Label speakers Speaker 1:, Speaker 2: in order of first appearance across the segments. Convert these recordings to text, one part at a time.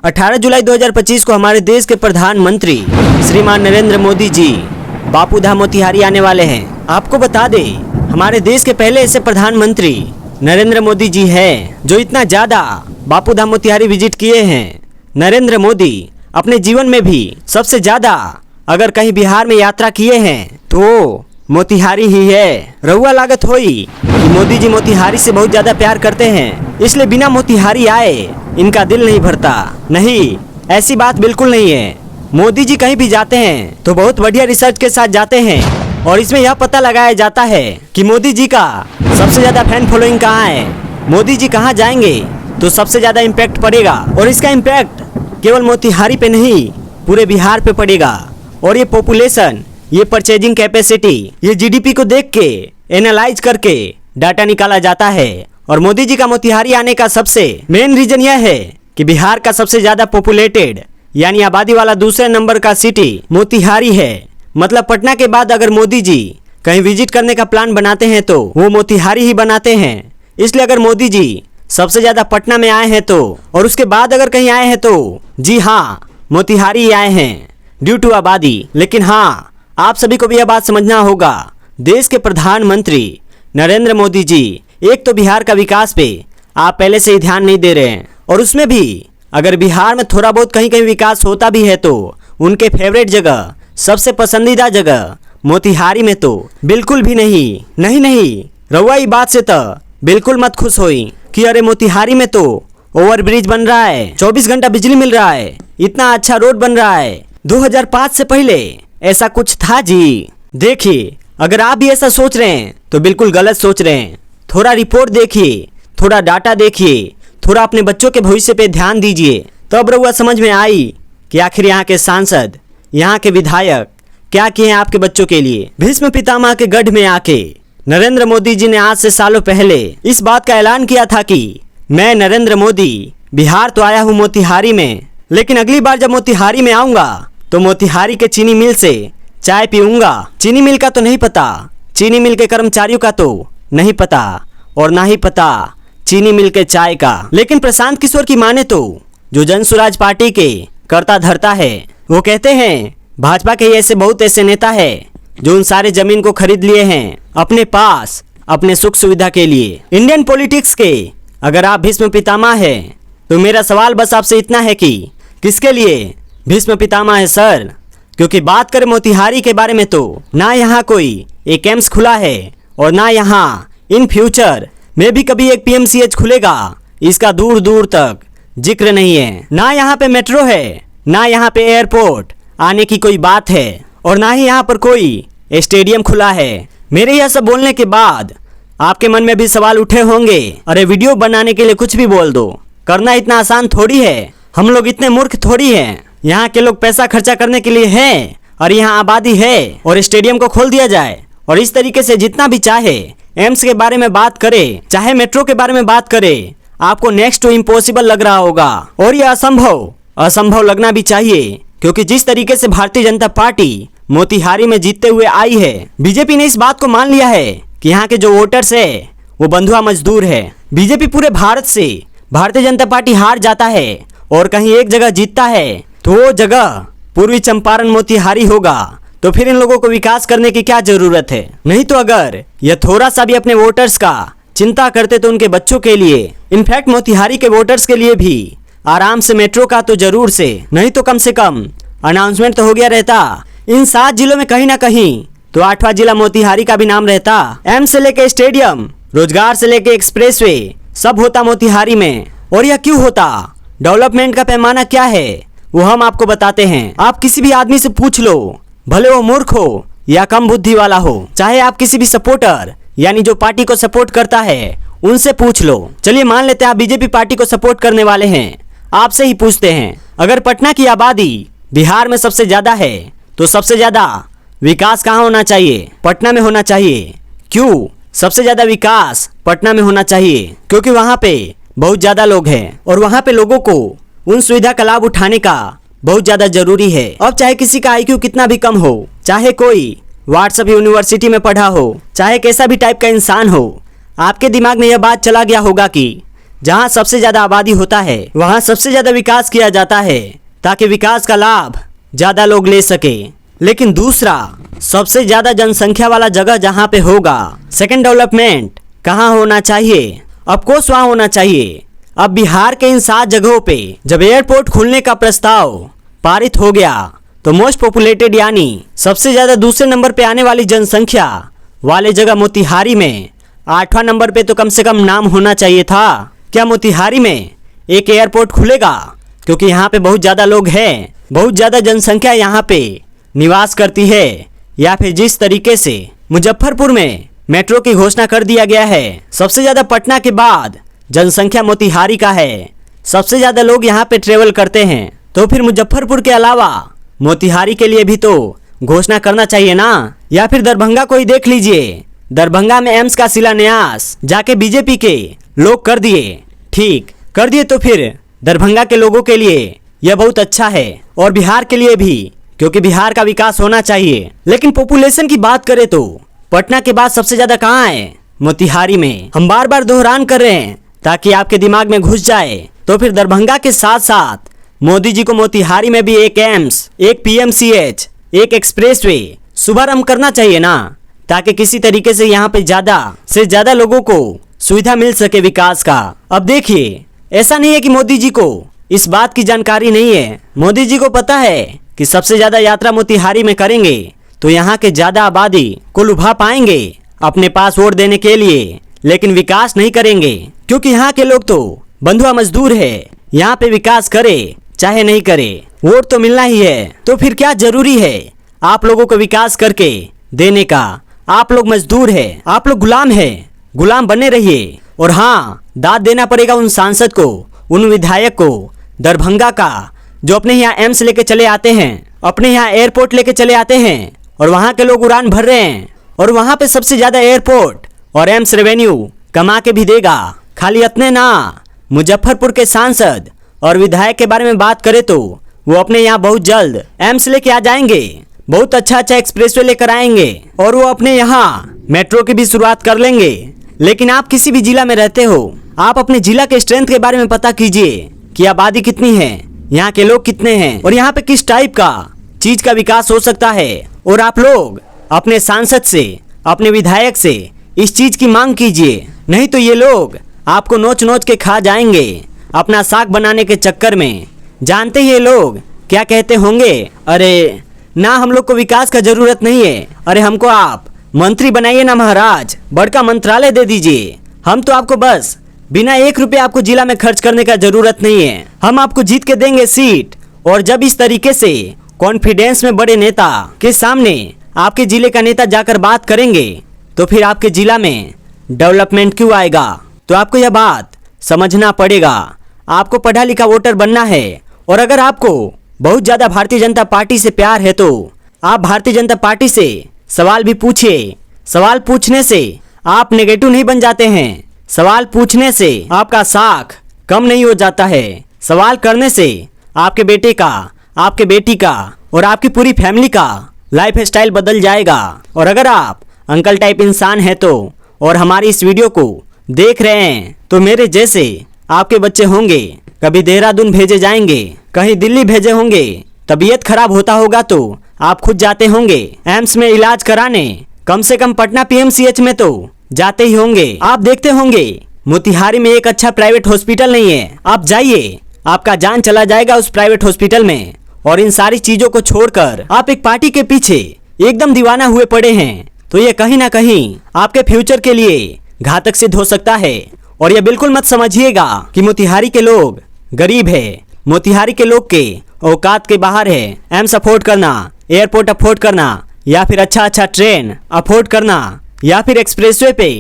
Speaker 1: 18 जुलाई 2025 को हमारे देश के प्रधानमंत्री श्रीमान नरेंद्र मोदी जी बापू धाम मोतिहारी आने वाले हैं। आपको बता दें, हमारे देश के पहले ऐसे प्रधानमंत्री नरेंद्र मोदी जी हैं जो इतना ज़्यादा बापू धाम मोतिहारी विजिट किए हैं। नरेंद्र मोदी अपने जीवन में भी सबसे ज़्यादा अगर कहीं बिहार में यात्रा किए हैं तो मोतिहारी ही है। रहुआ लागत होई कि मोदी जी मोतिहारी से बहुत ज़्यादा प्यार करते हैं, इसलिए बिना मोतिहारी आए इनका दिल नहीं भरता। नहीं, ऐसी बात बिल्कुल नहीं है। मोदी जी कहीं भी जाते हैं तो बहुत बढ़िया रिसर्च के साथ जाते हैं और इसमें यह पता लगाया जाता है कि मोदी जी का सबसे ज़्यादा फैन फॉलोइंग कहाँ है। मोदी जी कहाँ जाएंगे तो सबसे ज़्यादा इम्पैक्ट पड़ेगा और इसका इम्पैक्ट केवल मोतिहारी पे नहीं पूरे बिहार पे पड़ेगा। और ये पॉपुलेशन, ये परचेजिंग कैपेसिटी, ये जीडीपी को देख के एनालाइज करके डाटा निकाला जाता है। और मोदी जी का मोतिहारी आने का सबसे मेन रीजन यह है कि बिहार का सबसे ज़्यादा पॉपुलेटेड यानी आबादी वाला दूसरे नंबर का सिटी मोतिहारी है। मतलब पटना के बाद अगर मोदी जी कहीं विजिट करने का प्लान बनाते हैं तो वो मोतिहारी ही बनाते हैं। इसलिए अगर मोदी जी सबसे ज़्यादा पटना में आए हैं तो और उसके बाद अगर कहीं आए हैं तो जी हाँ, मोतिहारी ही आए हैं ड्यू टू आबादी। लेकिन हाँ, आप सभी को भी यह बात समझना होगा, देश के प्रधानमंत्री नरेंद्र मोदी जी एक तो बिहार का विकास पे आप पहले से ही ध्यान नहीं दे रहे हैं और उसमें भी अगर बिहार में थोड़ा बहुत कहीं कहीं विकास होता भी है तो उनके फेवरेट जगह, सबसे पसंदीदा जगह मोतिहारी में तो बिल्कुल भी नहीं। नहीं, रहुआ ये बात से तो बिल्कुल मत खुश होई कि अरे मोतिहारी में तो ओवरब्रिज बन रहा है, 24 घंटा बिजली मिल रहा है, इतना अच्छा रोड बन रहा है। 2005 से पहले ऐसा कुछ था जी। देखिए, अगर आप भी ऐसा सोच रहे हैं तो बिल्कुल गलत सोच रहे हैं। थोड़ा रिपोर्ट देखिए, थोड़ा डाटा देखिए, थोड़ा अपने बच्चों के भविष्य पे ध्यान दीजिए, तब रहुआ समझ में आई कि आखिर यहाँ के सांसद, यहाँ के विधायक क्या किए हैं आपके बच्चों के लिए। भीष्म पितामह के गढ़ में आके नरेंद्र मोदी जी ने आज से सालों पहले इस बात का ऐलान किया था कि मैं नरेंद्र मोदी बिहार तो आया हूँ मोतिहारी में, लेकिन अगली बार जब मोतिहारी में आऊँगा तो मोतिहारी के चीनी मिल से चाय पीऊँगा। चीनी मिल का तो नहीं पता, चीनी मिल के कर्मचारियों का तो नहीं पता और ना ही पता चीनी मिल के चाय का। लेकिन प्रशांत किशोर की माने तो जो जन स्वराज पार्टी के कर्ता धर्ता है, वो कहते हैं भाजपा के ऐसे बहुत ऐसे नेता है जो उन सारे जमीन को खरीद लिए हैं अपने पास अपने सुख सुविधा के लिए। इंडियन पॉलिटिक्स के अगर आप भीष्म पितामह है तो मेरा सवाल बस आपसे इतना है कि किसके लिए भीष्म पितामह है सर? क्योंकि बात करें मोतिहारी के बारे में तो ना यहाँ कोई एक एम्स खुला है और ना यहाँ इन फ्यूचर में भी कभी एक पीएमसीएच खुलेगा, इसका दूर दूर तक जिक्र नहीं है। ना यहाँ पे मेट्रो है, ना यहाँ पे एयरपोर्ट आने की कोई बात है और ना ही यहाँ पर कोई स्टेडियम खुला है। मेरे यह सब बोलने के बाद आपके मन में भी सवाल उठे होंगे, अरे वीडियो बनाने के लिए कुछ भी बोल दो, करना इतना आसान थोड़ी है, हम लोग इतने मूर्ख थोड़ी हैं। यहाँ के लोग पैसा खर्चा करने के लिए हैं और यहाँ आबादी है और स्टेडियम को खोल दिया जाए और इस तरीके से जितना भी चाहे एम्स के बारे में बात करे, चाहे मेट्रो के बारे में बात करे, आपको नेक्स्ट टू इम्पॉसिबल लग रहा होगा। और ये असंभव लगना भी चाहिए, क्योंकि जिस तरीके से भारतीय जनता पार्टी मोतिहारी में जीतते हुए आई है, बीजेपी ने इस बात को मान लिया है कि यहाँ के जो वोटर्स है वो बंधुआ मजदूर है। बीजेपी पूरे भारत से भारतीय जनता पार्टी हार जाता है और कहीं एक जगह जीतता है तो वो जगह पूर्वी चंपारण मोतिहारी होगा, तो फिर इन लोगों को विकास करने की क्या जरूरत है? नहीं तो अगर यह थोड़ा सा भी अपने वोटर्स का चिंता करते तो उनके बच्चों के लिए, इनफैक्ट मोतिहारी के वोटर्स के लिए भी आराम से मेट्रो का तो जरूर से नहीं तो कम से कम अनाउंसमेंट तो हो गया रहता। इन 7 जिलों में कहीं ना कहीं तो 8वां जिला मोतिहारी का भी नाम रहता। एम्स से लेके स्टेडियम, रोजगार से लेके एक्सप्रेसवे सब होता मोतिहारी में। और यह क्यों होता? डेवलपमेंट का पैमाना क्या है वो हम आपको बताते हैं। आप किसी भी आदमी से पूछ लो, भले वो मूर्ख हो या कम बुद्धि वाला हो, चाहे आप किसी भी सपोर्टर यानी जो पार्टी को सपोर्ट करता है उनसे पूछ लो। चलिए मान लेते हैं आप बीजेपी पार्टी को सपोर्ट करने वाले हैं, आपसे ही पूछते हैं, अगर पटना की आबादी बिहार में सबसे ज्यादा है तो सबसे ज्यादा विकास कहाँ होना चाहिए? पटना में होना चाहिए। क्यों सबसे ज्यादा विकास पटना में होना चाहिए? क्योंकि वहाँ पे बहुत ज्यादा लोग हैं और वहाँ पे लोगों को उन सुविधा का लाभ उठाने का बहुत ज्यादा जरूरी है। अब चाहे किसी का आईक्यू कितना भी कम हो, चाहे कोई व्हाट्सएप यूनिवर्सिटी में पढ़ा हो, चाहे कैसा भी टाइप का इंसान हो, आपके दिमाग में यह बात चला गया होगा कि जहाँ सबसे ज्यादा आबादी होता है वहाँ सबसे ज्यादा विकास किया जाता है ताकि विकास का लाभ ज्यादा लोग ले सके। लेकिन दूसरा सबसे ज्यादा जनसंख्या वाला जगह जहाँ पे होगा, सेकंड डेवलपमेंट कहाँ होना चाहिए? ऑफकोर्स वहाँ होना चाहिए। अब बिहार के इन 7 जगहों पे जब एयरपोर्ट खुलने का प्रस्ताव पारित हो गया तो मोस्ट पॉपुलेटेड यानी सबसे ज्यादा दूसरे नंबर पे आने वाली जनसंख्या वाले जगह मोतिहारी में 8वां नंबर पे तो कम से कम नाम होना चाहिए था। क्या मोतिहारी में एक एयरपोर्ट खुलेगा? क्योंकि यहाँ पे बहुत ज़्यादा लोग हैं, बहुत ज़्यादा जनसंख्या यहाँ पे निवास करती है। या फिर जिस तरीके से मुजफ्फरपुर में मेट्रो की घोषणा कर दिया गया है, सबसे ज़्यादा पटना के बाद जनसंख्या मोतिहारी का है, सबसे ज़्यादा लोग यहाँ पे ट्रेवल करते हैं, तो फिर मुजफ्फरपुर के अलावा मोतिहारी के लिए भी तो घोषणा करना चाहिए ना। या फिर दरभंगा को ही देख लीजिए, दरभंगा में एम्स का शिलान्यास जाके बीजेपी के लोग कर दिए, ठीक कर दिए, तो फिर दरभंगा के लोगों के लिए यह बहुत अच्छा है और बिहार के लिए भी, क्योंकि बिहार का विकास होना चाहिए। लेकिन पॉपुलेशन की बात करें तो पटना के बाद सबसे ज्यादा कहाँ है? मोतिहारी में। हम बार बार दोहरान कर रहे हैं ताकि आपके दिमाग में घुस जाए। तो फिर दरभंगा के साथ साथ मोदी जी को मोतिहारी में भी एक एम्स, एक पीएमसीएच, एक एक्सप्रेसवे शुभारंभ करना चाहिए ना, ताकि किसी तरीके से यहाँ पे ज्यादा से ज्यादा लोगों को सुविधा मिल सके विकास का। अब देखिए, ऐसा नहीं है कि मोदी जी को इस बात की जानकारी नहीं है। मोदी जी को पता है कि सबसे ज्यादा यात्रा मोतिहारी में करेंगे तो यहाँ के ज्यादा आबादी को लुभा पाएंगे अपने पास वोट देने के लिए, लेकिन विकास नहीं करेंगे क्योंकि यहाँ के लोग तो बंधुआ मजदूर है। यहाँ पे विकास करे चाहे नहीं करे, वोट तो मिलना ही है। तो फिर क्या जरूरी है आप लोगों को विकास करके देने का? आप लोग मजदूर है, आप लोग गुलाम है, गुलाम बने रहिए। और हाँ, दाद देना पड़ेगा उन सांसद को, उन विधायक को दरभंगा का, जो अपने यहाँ एम्स लेके चले आते हैं, अपने यहाँ एयरपोर्ट लेके चले आते हैं और वहाँ के लोग उड़ान भर रहे हैं और वहाँ पे सबसे ज्यादा एयरपोर्ट और एम्स रेवेन्यू कमा के भी देगा। खाली इतने ना, मुजफ्फरपुर के सांसद और विधायक के बारे में बात करें तो वो अपने यहाँ बहुत जल्द एम्स लेके आ जाएंगे, बहुत अच्छा एक्सप्रेसवे लेकर आएंगे और वो अपने यहाँ मेट्रो की भी शुरुआत कर लेंगे। लेकिन आप किसी भी जिला में रहते हो, आप अपने जिला के स्ट्रेंथ के बारे में पता कीजिए कि आबादी कितनी है, यहाँ के लोग कितने हैं और यहाँ पे किस टाइप का चीज का विकास हो सकता है। और आप लोग अपने सांसद से, अपने विधायक से इस चीज की मांग कीजिए, नहीं तो ये लोग आपको नोच नोच के खा जाएंगे अपना साग बनाने के चक्कर में। जानते ही ये लोग क्या कहते होंगे, अरे ना हम लोग को विकास का जरूरत नहीं है, अरे हमको आप मंत्री बनाइए ना महाराज, बड़का मंत्रालय दे दीजिए, हम तो आपको बस बिना 1 रुपये आपको जिला में खर्च करने का जरूरत नहीं है, हम आपको जीत के देंगे सीट। और जब इस तरीके से कॉन्फिडेंस में बड़े नेता के सामने आपके जिले का नेता जाकर बात करेंगे तो फिर आपके जिला में डेवलपमेंट क्यों आएगा? तो आपको यह बात समझना पड़ेगा। आपको पढ़ा लिखा वोटर बनना है और अगर आपको बहुत ज़्यादा भारतीय जनता पार्टी से प्यार है तो आप भारतीय जनता पार्टी से सवाल भी पूछिए। सवाल पूछने से आप नेगेटिव नहीं बन जाते हैं, सवाल पूछने से आपका साख कम नहीं हो जाता है। सवाल करने से आपके बेटे का, आपके बेटी का और आपकी पूरी फैमिली का लाइफ स्टाइल बदल जाएगा। और अगर आप अंकल टाइप इंसान हैं तो और हमारी इस वीडियो को देख रहे हैं तो मेरे जैसे आपके बच्चे होंगे, कभी देहरादून भेजे जाएंगे, कहीं दिल्ली भेजे होंगे, तबीयत खराब होता होगा तो आप खुद जाते होंगे एम्स में इलाज कराने, कम से कम पटना पीएमसीएच में तो जाते ही होंगे। आप देखते होंगे मोतिहारी में एक अच्छा प्राइवेट हॉस्पिटल नहीं है, आप जाइए, आपका जान चला जाएगा उस प्राइवेट हॉस्पिटल में। और इन सारी चीजों को छोड़कर आप एक पार्टी के पीछे एकदम दीवाना हुए पड़े हैं तो ये कहीं ना कहीं आपके फ्यूचर के लिए घातक सिद्ध हो सकता है। और ये बिल्कुल मत समझिएगा कि मोतिहारी के लोग गरीब है, मोतिहारी के लोग के औकात के बाहर है एम्स अफोर्ड करना, एयरपोर्ट अफोर्ड करना, या फिर अच्छा ट्रेन अफोर्ड करना, या फिर एक्सप्रेसवे पे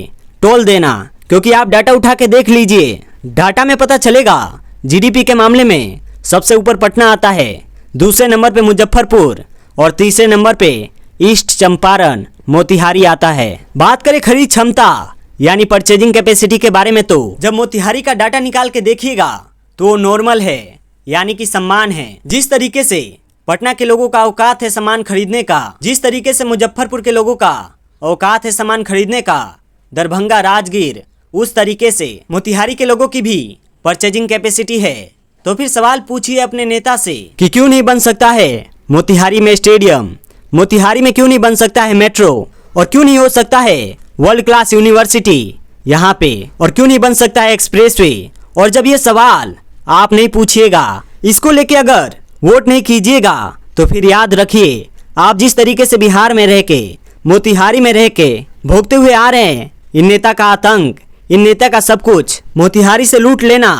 Speaker 1: टोल देना। क्योंकि आप डाटा उठा के देख लीजिए, डाटा में पता चलेगा जीडीपी के मामले में सबसे ऊपर पटना आता है, दूसरे नंबर पे मुजफ्फरपुर और तीसरे नंबर पे ईस्ट चंपारण मोतिहारी आता है। बात करें खरीद क्षमता यानी परचेजिंग कैपेसिटी के बारे में तो जब मोतिहारी का डाटा निकाल के देखिएगा तो वो नॉर्मल है, यानी कि सम्मान है। जिस तरीके से पटना के लोगों का औकात है सामान खरीदने का, जिस तरीके से मुजफ्फरपुर के लोगों का औकात है सामान खरीदने का, दरभंगा, राजगीर उस तरीके से मोतिहारी के लोगों की भी परचेजिंग कैपेसिटी है। तो फिर सवाल पूछिए अपने नेता से कि क्यों नहीं बन सकता है मोतिहारी में स्टेडियम, मोतिहारी में क्यों नहीं बन सकता है मेट्रो, और क्यों नहीं हो सकता है वर्ल्ड क्लास यूनिवर्सिटी यहाँ पे, और क्यों नहीं बन सकता है एक्सप्रेसवे। और जब ये सवाल आप नहीं पूछिएगा, इसको लेके अगर वोट नहीं कीजिएगा, तो फिर याद रखिए आप जिस तरीके से बिहार में रह के, मोतिहारी में रह के भोगते हुए आ रहे हैं इन नेता का आतंक, इन नेता का सब कुछ, मोतिहारी से लूट लेना।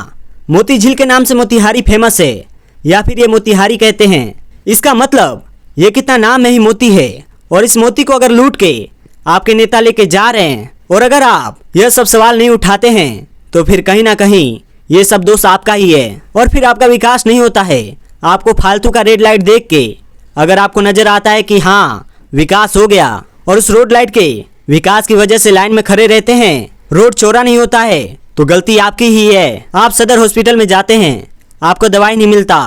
Speaker 1: मोती झील के नाम से मोतिहारी फेमस है, या फिर ये मोतिहारी कहते हैं। इसका मतलब ये कितना नाम में ही मोती है, और इस मोती को अगर लूट के आपके नेता लेके जा रहे हैं, और अगर आप यह सब सवाल नहीं उठाते हैं, तो फिर कहीं ना कहीं ये सब दोष आपका ही है, और फिर आपका विकास नहीं होता है। आपको फालतू का रेड लाइट देख के अगर आपको नजर आता है कि हाँ विकास हो गया, और उस रोड लाइट के विकास की वजह से लाइन में खड़े रहते हैं, रोड चौड़ा नहीं होता है, तो गलती आपकी ही है। आप सदर हॉस्पिटल में जाते हैं, आपको दवाई नहीं मिलता,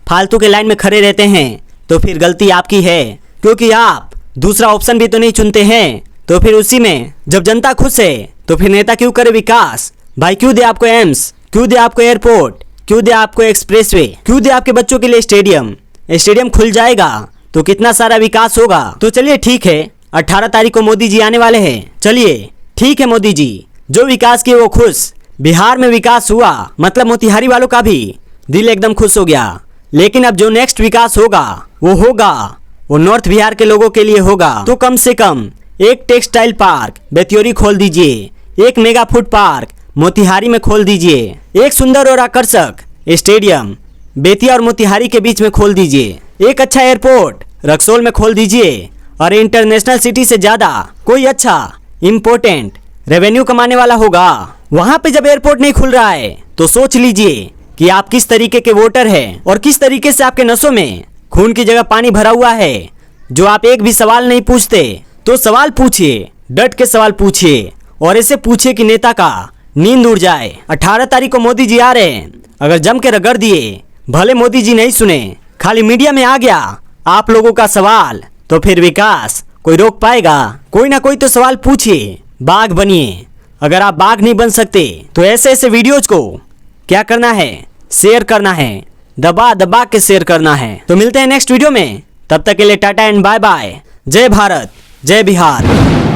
Speaker 1: फालतू के लाइन में खड़े रहते हैं, तो फिर गलती आपकी है, क्योंकि आप दूसरा ऑप्शन भी तो नहीं चुनते हैं। तो फिर उसी में जब जनता खुश है, तो फिर नेता क्यों करे विकास? भाई क्यों दे आपको एम्स, क्यों दे आपको एयरपोर्ट, क्यों दे आपको एक्सप्रेसवे, क्यों दे आपके बच्चों के लिए स्टेडियम। स्टेडियम खुल जाएगा तो कितना सारा विकास होगा। तो चलिए ठीक है, 18 तारीख को मोदी जी आने वाले हैं। चलिए ठीक है मोदी जी, जो विकास किए वो खुश, बिहार में विकास हुआ मतलब मोतिहारी वालों का भी दिल एकदम खुश हो गया। लेकिन अब जो नेक्स्ट विकास होगा वो नॉर्थ बिहार के लोगों के लिए होगा। तो कम से कम एक टेक्सटाइल पार्क बेतियोरी खोल दीजिए, एक मेगा फूड पार्क मोतिहारी में खोल दीजिए, एक सुंदर और आकर्षक स्टेडियम बेतिया और मोतिहारी के बीच में खोल दीजिए, एक अच्छा एयरपोर्ट रक्सौल में खोल दीजिए, और इंटरनेशनल सिटी से ज्यादा कोई अच्छा इम्पोर्टेंट रेवेन्यू कमाने वाला होगा। वहां पे जब एयरपोर्ट नहीं खुल रहा है, तो सोच लीजिए कि आप किस तरीके के वोटर हैं, और किस तरीके से आपके नसों में खून की जगह पानी भरा हुआ है। जो आप एक भी सवाल नहीं पूछते, तो सवाल पूछिए, डट के सवाल पूछिए, और ऐसे पूछिए कि नेता का नींद उड़ जाए। 18 तारीख को मोदी जी आ रहे हैं, अगर जम के रगड़ दिए, भले मोदी जी नहीं सुने, खाली मीडिया में आ गया आप लोगों का सवाल, तो फिर विकास कोई रोक पाएगा? कोई ना कोई तो सवाल पूछिए, बाघ बनिए। अगर आप बाघ नहीं बन सकते, तो ऐसे ऐसे वीडियोज को क्या करना है, शेयर करना है, दबा दबा के शेयर करना है। तो मिलते हैं नेक्स्ट वीडियो में, तब तक के लिए टाटा एंड बाय बाय। जय भारत, जय बिहार।